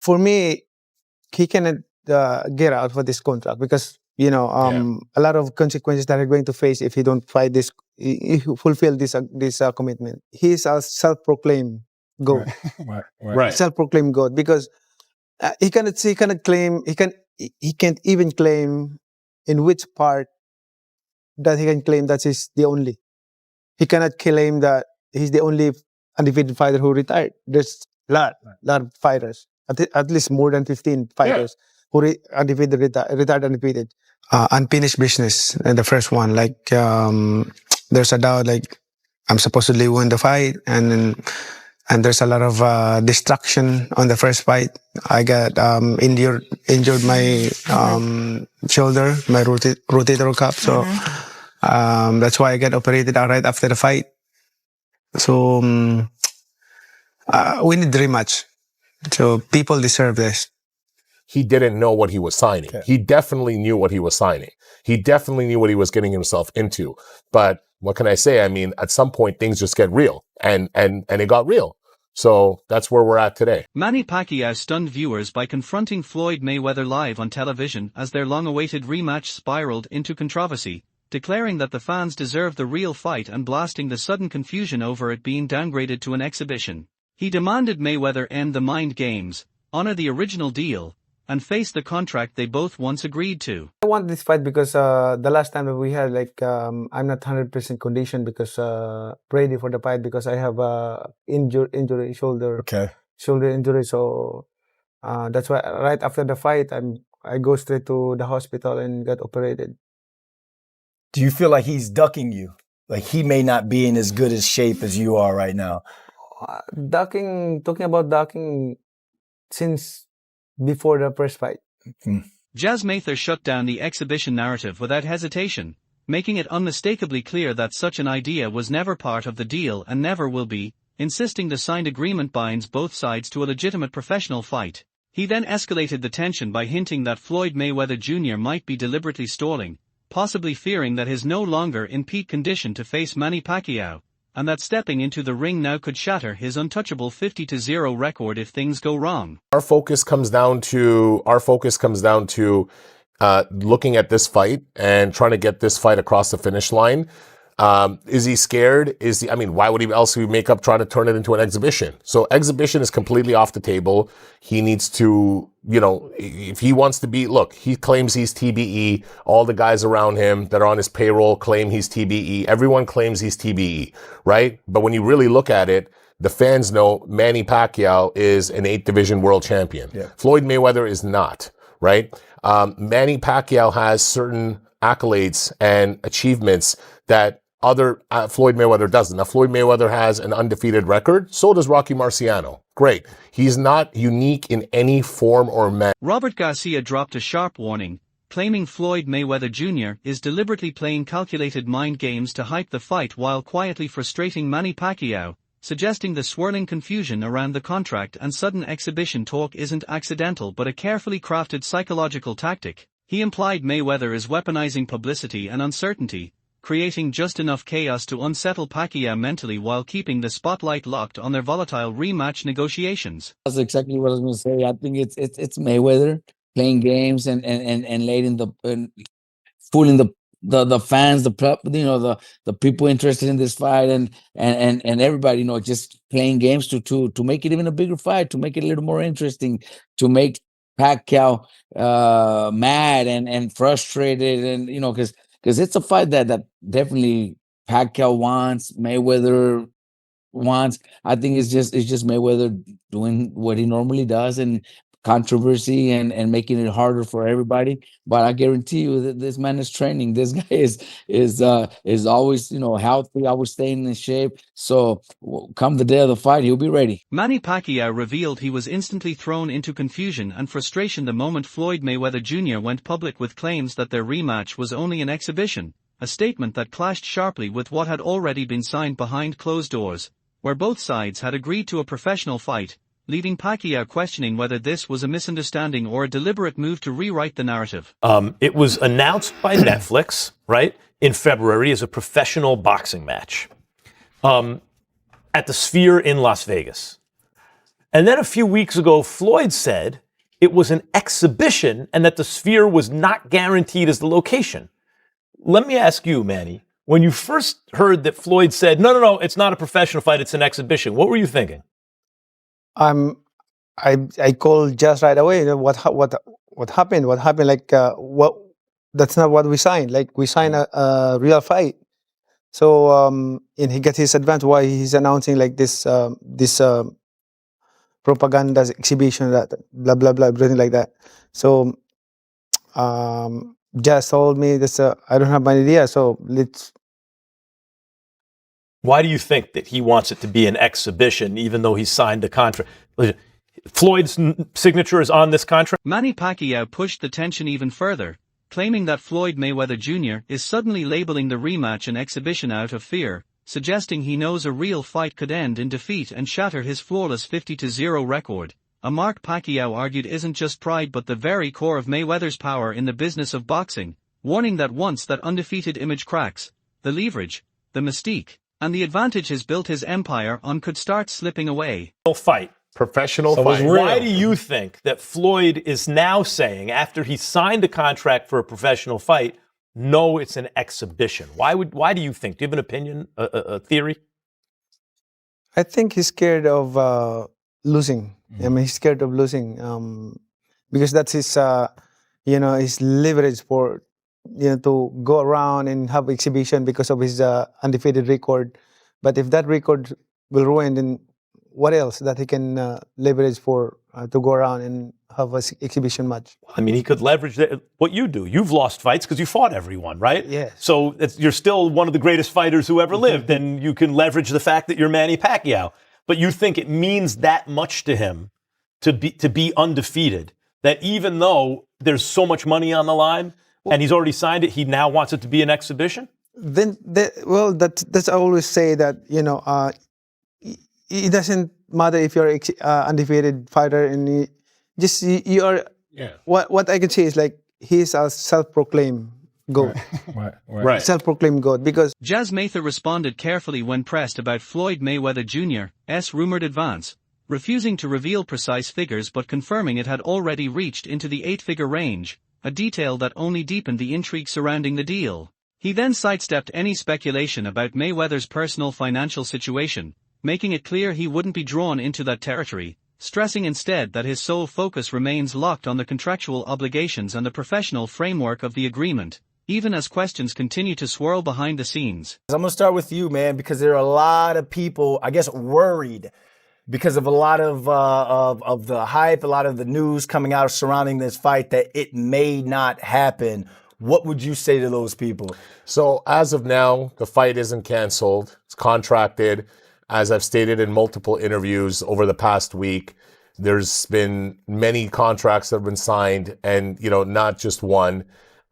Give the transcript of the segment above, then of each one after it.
for me, he cannot get out for this contract because a lot of consequences that are going to face if he don't fight this, he fulfill this commitment. He's a self-proclaimed goat, Right. self-proclaimed goat because he cannot claim he can't even claim in which part that he can claim that he's the only. He cannot claim that he's the only undefeated fighter who retired. There's lot of fighters, at least more than 15 fighters who undefeated, retired undefeated. Unfinished business, the first one. Like there's a doubt, like I'm supposedly win the fight, and there's a lot of distraction on the first fight. I got injured my shoulder, my rotator cuff, so that's why I got operated right after the fight. So we need rematch. So people deserve this. He didn't know what he was signing. Okay. He definitely knew what he was signing. He definitely knew what he was getting himself into. But what can I say? I mean, at some point things just get real, and it got real. So that's where we're at today. Manny Pacquiao stunned viewers by confronting Floyd Mayweather live on television as their long-awaited rematch spiraled into controversy, declaring that the fans deserve the real fight and blasting the sudden confusion over it being downgraded to an exhibition. He demanded Mayweather end the mind games, honor the original deal, and face the contract they both once agreed to. I want this fight because the last time that we had, like, I'm not 100% conditioned because ready for the fight because I have injury shoulder injury. So that's why right after the fight I go straight to the hospital and get operated. Do you feel like he's ducking you? Like he may not be in as good as shape as you are right now? Talking about ducking since before the first fight. Jazz Mather shut down the exhibition narrative without hesitation, making it unmistakably clear that such an idea was never part of the deal and never will be, insisting the signed agreement binds both sides to a legitimate professional fight. He then escalated the tension by hinting that Floyd Mayweather Jr. might be deliberately stalling, possibly fearing that he's no longer in peak condition to face Manny Pacquiao, and that stepping into the ring now could shatter his untouchable 50-0 record if things go wrong. Our focus comes down to looking at this fight and trying to get this fight across the finish line. Is he scared? Why would he else make up trying to turn it into an exhibition? So exhibition is completely off the table. He needs to, if he wants to he claims he's TBE. All the guys around him that are on his payroll claim he's TBE. Everyone claims he's TBE, right? But when you really look at it, the fans know Manny Pacquiao is an 8th division world champion. Yeah. Floyd Mayweather is not, right? Manny Pacquiao has certain accolades and achievements that Floyd Mayweather doesn't. Now, Floyd Mayweather has an undefeated record. So does Rocky Marciano. Great. He's not unique in any form or manner. Robert Garcia dropped a sharp warning, claiming Floyd Mayweather Jr. is deliberately playing calculated mind games to hype the fight while quietly frustrating Manny Pacquiao, suggesting the swirling confusion around the contract and sudden exhibition talk isn't accidental but a carefully crafted psychological tactic. He implied Mayweather is weaponizing publicity and uncertainty, creating just enough chaos to unsettle Pacquiao mentally while keeping the spotlight locked on their volatile rematch negotiations. That's exactly what I was going to say. I think it's Mayweather playing games and fooling the fans, the people interested in this fight and everybody, just playing games to make it even a bigger fight, to make it a little more interesting, to make Pacquiao mad and frustrated, and because it's a fight that definitely Pacquiao wants, Mayweather wants. I think it's just Mayweather doing what he normally does and controversy and making it harder for everybody. But I guarantee you that this man is training. This guy is always healthy, always staying in shape. So come the day of the fight, he'll be ready. Manny Pacquiao revealed he was instantly thrown into confusion and frustration the moment Floyd Mayweather Jr. went public with claims that their rematch was only an exhibition, a statement that clashed sharply with what had already been signed behind closed doors, where both sides had agreed to a professional fight, leaving Pacquiao questioning whether this was a misunderstanding or a deliberate move to rewrite the narrative. It was announced by Netflix, right, in February as a professional boxing match at the Sphere in Las Vegas. And then a few weeks ago, Floyd said it was an exhibition and that the Sphere was not guaranteed as the location. Let me ask you, Manny, when you first heard that Floyd said, no, it's not a professional fight, it's an exhibition, what were you thinking? I called just right away. What happened? What happened? Like what? That's not what we signed. Like we signed a real fight. So and he gets his advance. Why he's announcing like this propaganda exhibition, that blah blah blah, everything like that. So just told me this. I don't have an idea. So let's. Why do you think that he wants it to be an exhibition, even though he signed the contract? Floyd's signature is on this contract? Manny Pacquiao pushed the tension even further, claiming that Floyd Mayweather Jr. is suddenly labeling the rematch an exhibition out of fear, suggesting he knows a real fight could end in defeat and shatter his flawless 50-0 record, a mark Pacquiao argued isn't just pride but the very core of Mayweather's power in the business of boxing, warning that once that undefeated image cracks, the leverage, the mystique, and the advantage he's built his empire on could start slipping away. Fight. Professional So it's fight. real. Why do you think that Floyd is now saying, after he signed a contract for a professional fight, no, it's an exhibition? Why do you think? Do you have an opinion, a theory? I think he's scared of losing. I mean, he's scared of losing because that's his, his leverage for, to go around and have exhibition because of his undefeated record. But if that record will ruin, then what else that he can leverage for to go around and have an exhibition match? I mean, he could leverage what you do. You've lost fights because you fought everyone, right? Yes. So you're still one of the greatest fighters who ever lived, and you can leverage the fact that you're Manny Pacquiao. But you think it means that much to him to be undefeated, that even though there's so much money on the line and he's already signed it, he now wants it to be an exhibition? Then, that's I always say that it doesn't matter if you're undefeated fighter and you are. Yeah. What I can say is like he's a self-proclaimed GOAT. Right. Self-proclaimed GOAT because Jazz Mather responded carefully when pressed about Floyd Mayweather Jr.'s rumored advance, refusing to reveal precise figures but confirming it had already reached into the 8-figure range, a detail that only deepened the intrigue surrounding the deal. He then sidestepped any speculation about Mayweather's personal financial situation, making it clear he wouldn't be drawn into that territory, stressing instead that his sole focus remains locked on the contractual obligations and the professional framework of the agreement, even as questions continue to swirl behind the scenes. I'm going to start with you, man, because there are a lot of people, I guess, worried because of a lot of the hype, a lot of the news coming out surrounding this fight that it may not happen. What would you say to those people? So as of now, the fight isn't canceled. It's contracted. As I've stated in multiple interviews over the past week, there's been many contracts that have been signed and, not just one.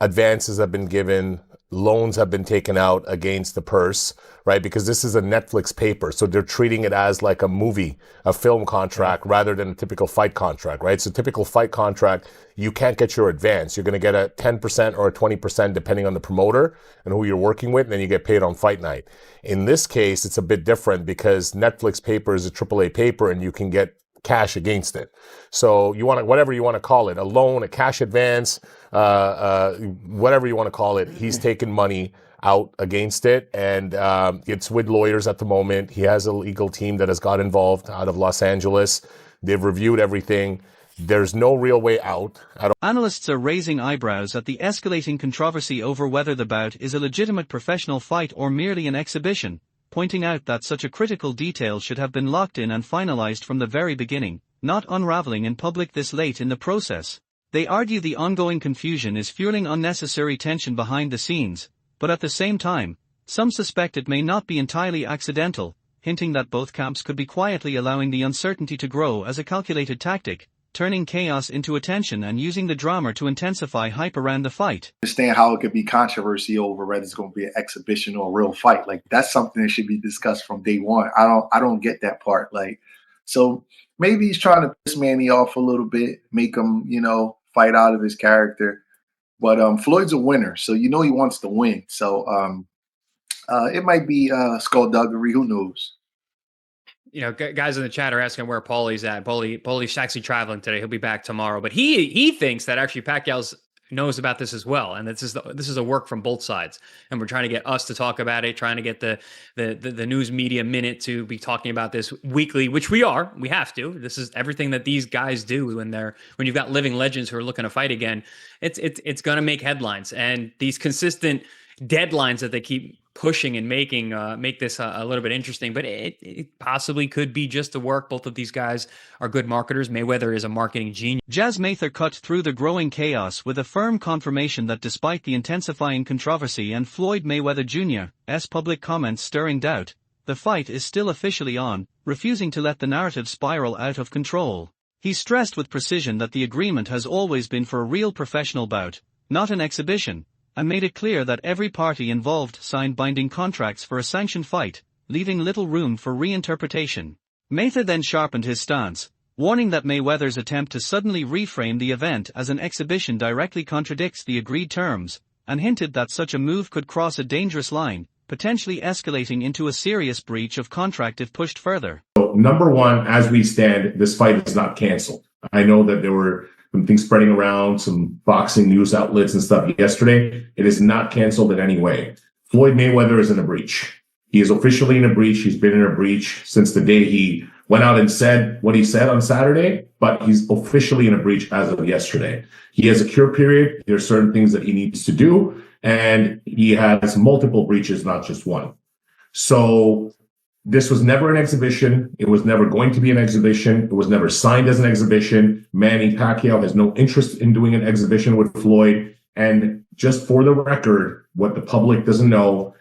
Advances have been given. Loans have been taken out against the purse, right? Because this is a Netflix paper. So they're treating it as like a movie, a film contract, rather than a typical fight contract, right? So typical fight contract, you can't get your advance. You're going to get a 10% or a 20% depending on the promoter and who you're working with, and then you get paid on fight night. In this case, it's a bit different because Netflix paper is a AAA paper and you can get cash against it. So you want to, whatever you want to call it, a loan, a cash advance, whatever you want to call it, he's taken money out against it. And it's with lawyers at the moment. He has a legal team that has got involved out of Los Angeles. They've reviewed everything. There's no real way out at all. Analysts are raising eyebrows at the escalating controversy over whether the bout is a legitimate professional fight or merely an exhibition, pointing out that such a critical detail should have been locked in and finalized from the very beginning, not unraveling in public this late in the process. They argue the ongoing confusion is fueling unnecessary tension behind the scenes, but at the same time, some suspect it may not be entirely accidental, hinting that both camps could be quietly allowing the uncertainty to grow as a calculated tactic, turning chaos into attention and using the drama to intensify hype around the fight. Understand how it could be controversy over whether it's going to be an exhibition or a real fight. Like that's something that should be discussed from day one. I don't get that part. Like, so maybe he's trying to piss Manny off a little bit, make him, fight out of his character. But Floyd's a winner, so he wants to win. So it might be skullduggery. Who knows? guys in the chat are asking where Paulie's at. Paulie's actually traveling today. He'll be back tomorrow. But he thinks that actually Pacquiao knows about this as well, and this is a work from both sides. And we're trying to get us to talk about it, trying to get the news media minute to be talking about this weekly, which we are. We have to. This is everything that these guys do when you've got living legends who are looking to fight again. It's going to make headlines, and these consistent deadlines that they keep pushing and making make this a little bit interesting, but it possibly could be just the work. Both of these guys are good marketers. Mayweather is a marketing genius. Jazz Mather cut through the growing chaos with a firm confirmation that despite the intensifying controversy and Floyd Mayweather Jr.'s public comments stirring doubt, the fight is still officially on, refusing to let the narrative spiral out of control. He stressed with precision that the agreement has always been for a real professional bout, not an exhibition, and made it clear that every party involved signed binding contracts for a sanctioned fight, leaving little room for reinterpretation. Mather then sharpened his stance, warning that Mayweather's attempt to suddenly reframe the event as an exhibition directly contradicts the agreed terms, and hinted that such a move could cross a dangerous line, potentially escalating into a serious breach of contract if pushed further. So, number one, as we stand, this fight is not canceled. I know that there were some things spreading around, some boxing news outlets and stuff yesterday. It is not canceled in any way. Floyd Mayweather is in a breach. He is officially in a breach. He's been in a breach since the day he went out and said what he said on Saturday, but he's officially in a breach as of yesterday. He has a cure period. There are certain things that he needs to do, and he has multiple breaches, not just one. So this was never an exhibition. It was never going to be an exhibition. It was never signed as an exhibition. Manny Pacquiao has no interest in doing an exhibition with Floyd. And just for the record, what the public doesn't know,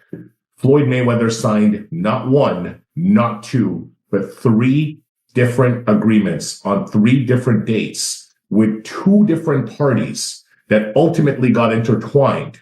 Floyd Mayweather signed not one, not two, but 3 different agreements on 3 different dates with 2 different parties that ultimately got intertwined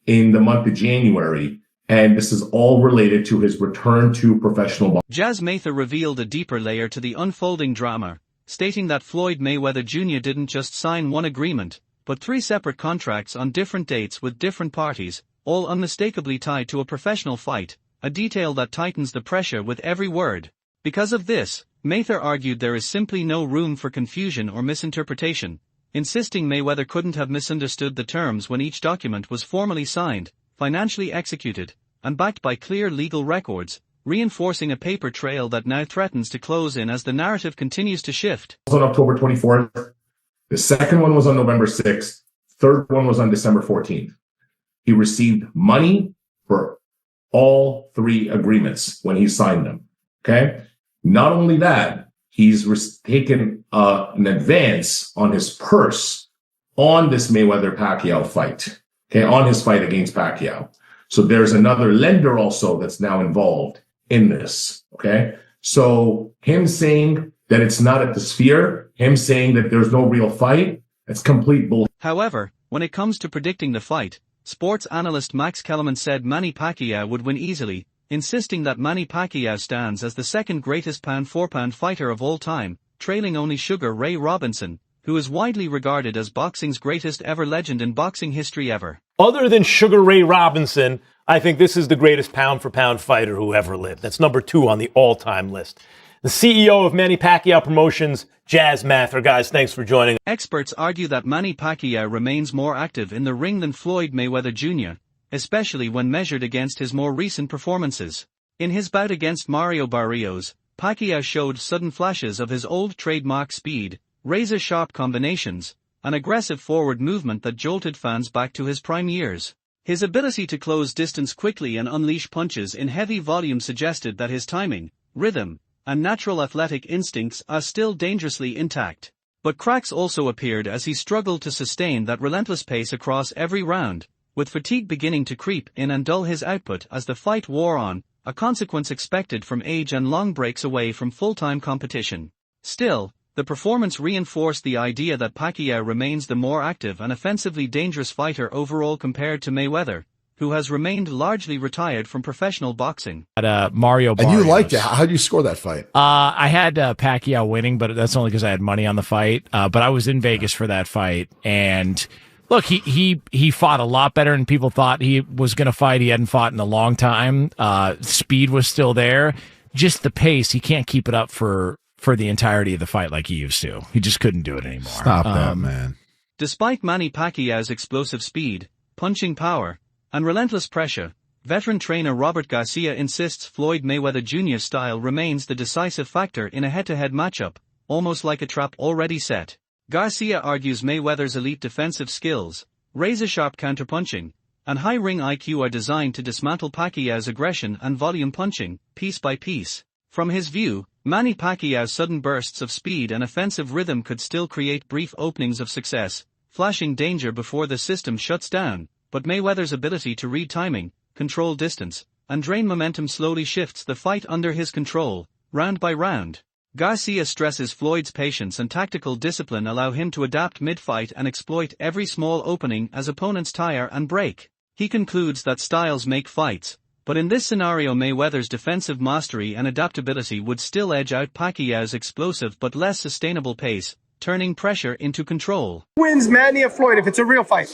in the month of January. And this is all related to his return to professional boxing. Jazz Mather revealed a deeper layer to the unfolding drama, stating that Floyd Mayweather Jr. didn't just sign one agreement, but 3 separate contracts on different dates with different parties, all unmistakably tied to a professional fight, a detail that tightens the pressure with every word. Because of this, Mather argued there is simply no room for confusion or misinterpretation, insisting Mayweather couldn't have misunderstood the terms when each document was formally signed, financially executed, and backed by clear legal records, reinforcing a paper trail that now threatens to close in as the narrative continues to shift. On October 24th, the second one was on November 6th, third one was on December 14th. He received money for all 3 agreements when he signed them, okay? Not only that, he's taken an advance on his purse on this Mayweather-Pacquiao fight. Okay, on his fight against Pacquiao. So there's another lender also that's now involved in this. Okay, so him saying that it's not at the Sphere, him saying that there's no real fight, that's complete bull. However, when it comes to predicting the fight, sports analyst Max Kellerman said Manny Pacquiao would win easily, insisting that Manny Pacquiao stands as the second greatest pound-for-pound fighter of all time, trailing only Sugar Ray Robinson, who is widely regarded as boxing's greatest ever legend in boxing history ever. Other than Sugar Ray Robinson, I think this is the greatest pound-for-pound fighter who ever lived. That's number 2 on the all-time list. The CEO of Manny Pacquiao Promotions, Jazz Mather. Guys, thanks for joining. Experts argue that Manny Pacquiao remains more active in the ring than Floyd Mayweather Jr., especially when measured against his more recent performances. In his bout against Mario Barrios, Pacquiao showed sudden flashes of his old trademark speed, razor-sharp combinations, an aggressive forward movement that jolted fans back to his prime years. His ability to close distance quickly and unleash punches in heavy volume suggested that his timing, rhythm, and natural athletic instincts are still dangerously intact. But cracks also appeared as he struggled to sustain that relentless pace across every round, with fatigue beginning to creep in and dull his output as the fight wore on, a consequence expected from age and long breaks away from full-time competition. Still, the performance reinforced the idea that Pacquiao remains the more active and offensively dangerous fighter overall compared to Mayweather, who has remained largely retired from professional boxing. Mario Barrios. And you liked it. How'd you score that fight? I had Pacquiao winning, but that's only because I had money on the fight. But I was in Vegas for that fight, and look, he fought a lot better than people thought he was going to fight. He hadn't fought in a long time. Speed was still there. just the pace, he can't keep it up for the entirety of the fight like he used to. He just couldn't do it anymore. Stop that, man. Despite Manny Pacquiao's explosive speed, punching power, and relentless pressure, veteran trainer Robert Garcia insists Floyd Mayweather Jr.'s style remains the decisive factor in a head-to-head matchup, almost like a trap already set. Garcia argues Mayweather's elite defensive skills, razor-sharp counterpunching, and high ring IQ are designed to dismantle Pacquiao's aggression and volume punching, piece by piece. From his view, Manny Pacquiao's sudden bursts of speed and offensive rhythm could still create brief openings of success, flashing danger before the system shuts down, but Mayweather's ability to read timing, control distance, and drain momentum slowly shifts the fight under his control, round by round. Garcia stresses Floyd's patience and tactical discipline allow him to adapt mid-fight and exploit every small opening as opponents tire and break. He concludes that styles make fights, but in this scenario Mayweather's defensive mastery and adaptability would still edge out Pacquiao's explosive but less sustainable pace, turning pressure into control. Wins Manny or Floyd if it's a real fight?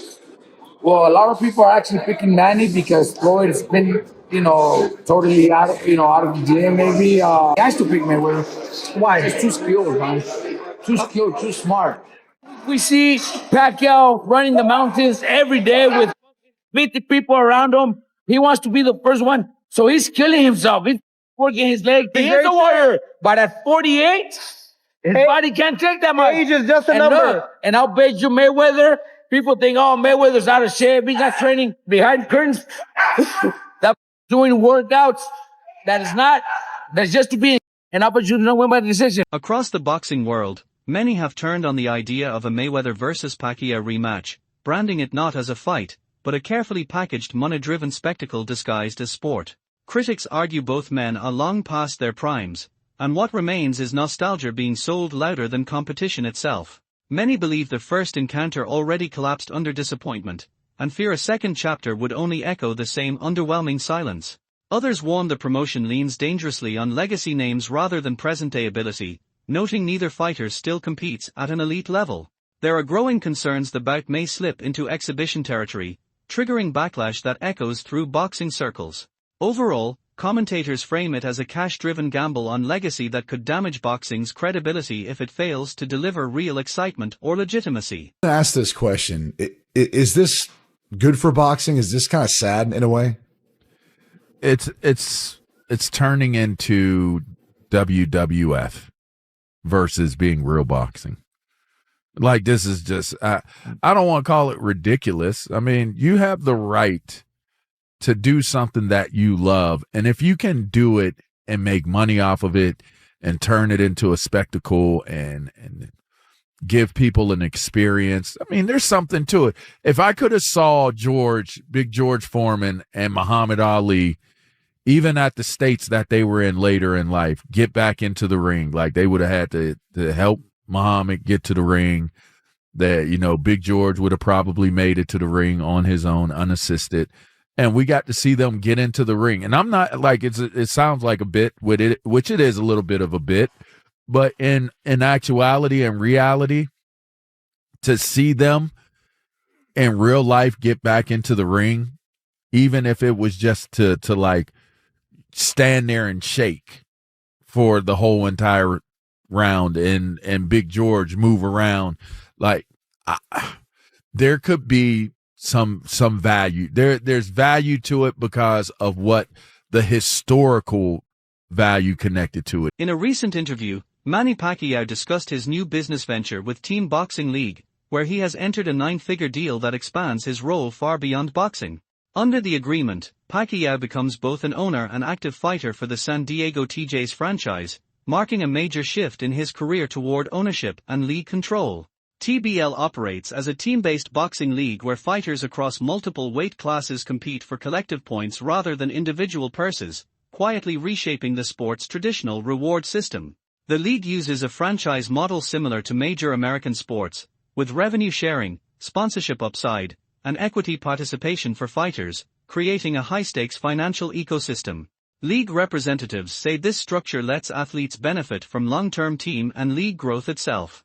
Well, a lot of people are actually picking Manny because Floyd has been, totally out of the gym. Maybe he has to pick Mayweather. Why? He's too skilled, man. Too skilled, too smart. We see Pacquiao running the mountains every day with 50 people around him. He wants to be the first one, so he's killing himself. He's working his leg. He is a warrior, but at 48, his body can't take that much. Age is just a number. And I'll bet you Mayweather. People think, oh, Mayweather's out of shape. He's not training behind curtains. That doing workouts. That's just to be an opportunity to win by decision. Across the boxing world, many have turned on the idea of a Mayweather versus Pacquiao rematch, branding it not as a fight, but a carefully packaged money-driven spectacle disguised as sport. Critics argue both men are long past their primes, and what remains is nostalgia being sold louder than competition itself. Many believe the first encounter already collapsed under disappointment, and fear a second chapter would only echo the same underwhelming silence. Others warn the promotion leans dangerously on legacy names rather than present-day ability, noting neither fighter still competes at an elite level. There are growing concerns the bout may slip into exhibition territory, triggering backlash that echoes through boxing circles. Overall, commentators frame it as a cash-driven gamble on legacy that could damage boxing's credibility if it fails to deliver real excitement or legitimacy. I'm gonna ask this question. Is this good for boxing? Is this kind of sad in a way? It's turning into WWF versus being real boxing. Like, this is just, I don't want to call it ridiculous. I mean, you have the right to do something that you love. And if you can do it and make money off of it and turn it into a spectacle and give people an experience, I mean, there's something to it. If I could have saw Big George Foreman and Muhammad Ali, even at the states that they were in later in life, get back into the ring, like they would have had to help Muhammad get to the ring, that, Big George would have probably made it to the ring on his own, unassisted. And we got to see them get into the ring. And I'm not like, it sounds like a bit with it, which it is a little bit of a bit, but in actuality and reality, to see them in real life get back into the ring, even if it was just to like stand there and shake for the whole entire round and Big George move around, like there could be some value. There's value to it because of what the historical value connected to it. In a recent interview, Manny Pacquiao discussed his new business venture with Team Boxing League, where he has entered a 9-figure deal that expands his role far beyond boxing. Under the agreement, Pacquiao becomes both an owner and active fighter for the San Diego TJ's franchise, marking a major shift in his career toward ownership and league control. TBL operates as a team-based boxing league where fighters across multiple weight classes compete for collective points rather than individual purses, quietly reshaping the sport's traditional reward system. The league uses a franchise model similar to major American sports, with revenue sharing, sponsorship upside, and equity participation for fighters, creating a high-stakes financial ecosystem. League representatives say this structure lets athletes benefit from long-term team and league growth itself.